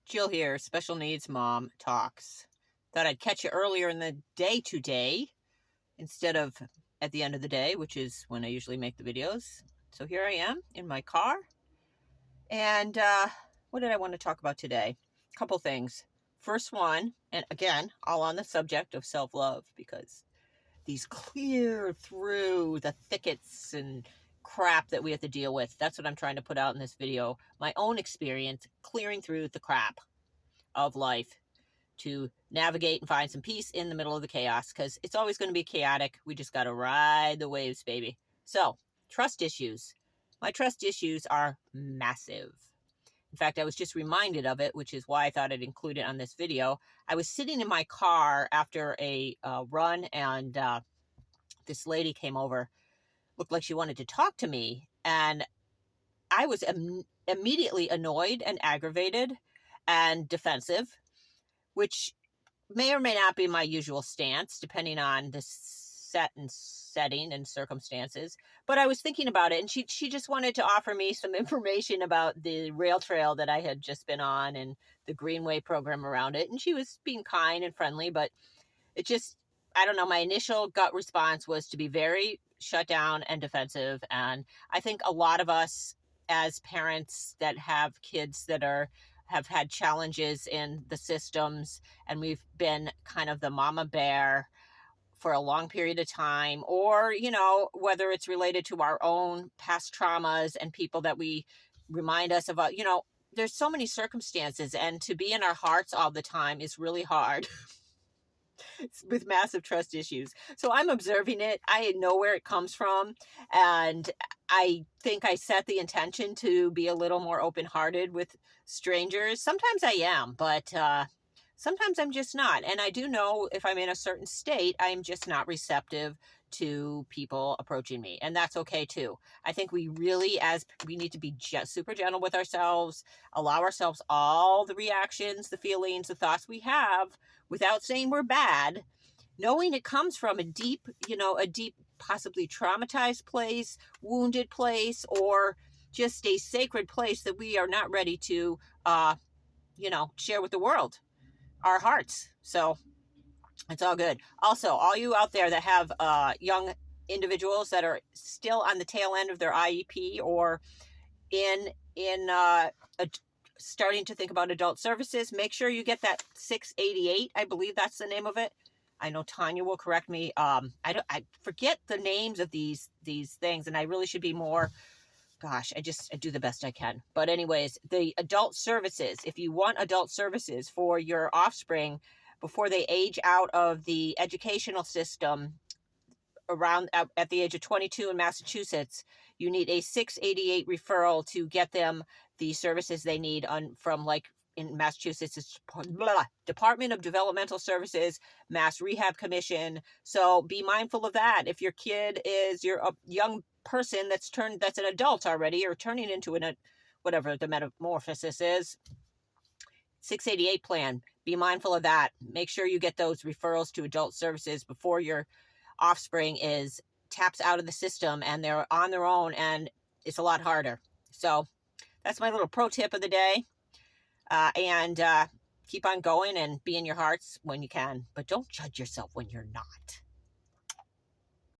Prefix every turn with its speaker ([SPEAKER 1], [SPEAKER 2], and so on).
[SPEAKER 1] Jill here, Special Needs Mom Talks. Thought I'd catch you earlier in the day today instead of at the end of the day, which is when I usually make the videos. So here I am in my car. And what did I want to talk about today? A couple things. First one, and again, all on the subject of self-love, because these clear through the thickets and crap that we have to deal with. That's what I'm trying to put out in this video. My own experience clearing through the crap of life to navigate and find some peace in the middle of the chaos, because it's always going to be chaotic. We just got to ride the waves, baby. So, trust issues. My trust issues are massive. In fact, I was just reminded of it, which is why I thought I'd include it on this video. I was sitting in my car after a run, and this lady came over. Looked like she wanted to talk to me, and I was immediately annoyed and aggravated and defensive, which may or may not be my usual stance, depending on the setting and circumstances. But I was thinking about it, and she just wanted to offer me some information about the rail trail that I had just been on and the Greenway program around it. And she was being kind and friendly, but it just, I don't know, my initial gut response was to be very shut down and defensive. And I think a lot of us as parents that have kids that have had challenges in the systems, and we've been kind of the mama bear for a long period of time, or, you know, whether it's related to our own past traumas and people that we remind us about, you know, there's so many circumstances, and to be in our hearts all the time is really hard. With massive trust issues. So I'm observing it. I know where it comes from. And I think I set the intention to be a little more open-hearted with strangers. Sometimes I am, but sometimes I'm just not. And I do know if I'm in a certain state, I'm just not receptive to people approaching me. And that's okay too. I think we really, we need to be just super gentle with ourselves, allow ourselves all the reactions, the feelings, the thoughts we have without saying we're bad, knowing it comes from a deep, possibly traumatized place, wounded place, or just a sacred place that we are not ready to, share with the world, our hearts. So it's all good. Also, all you out there that have young individuals that are still on the tail end of their IEP, or starting to think about adult services, make sure you get that 688. I believe that's the name of it. I know Tanya will correct me. I forget the names of these things, and I really should be more. Gosh, I do the best I can. But anyways, the adult services, if you want adult services for your offspring before they age out of the educational system around at the age of 22 in Massachusetts, you need a 688 referral to get them the services they need from, like, in Massachusetts, it's Department of Developmental Services, Mass Rehab Commission. So be mindful of that. If your kid is a young person that's an adult already, or turning into whatever the metamorphosis is, 688 plan, be mindful of that. Make sure you get those referrals to adult services before your offspring taps out of the system and they're on their own, and it's a lot harder. So that's my little pro tip of the day. And keep on going and be in your hearts when you can, but don't judge yourself when you're not.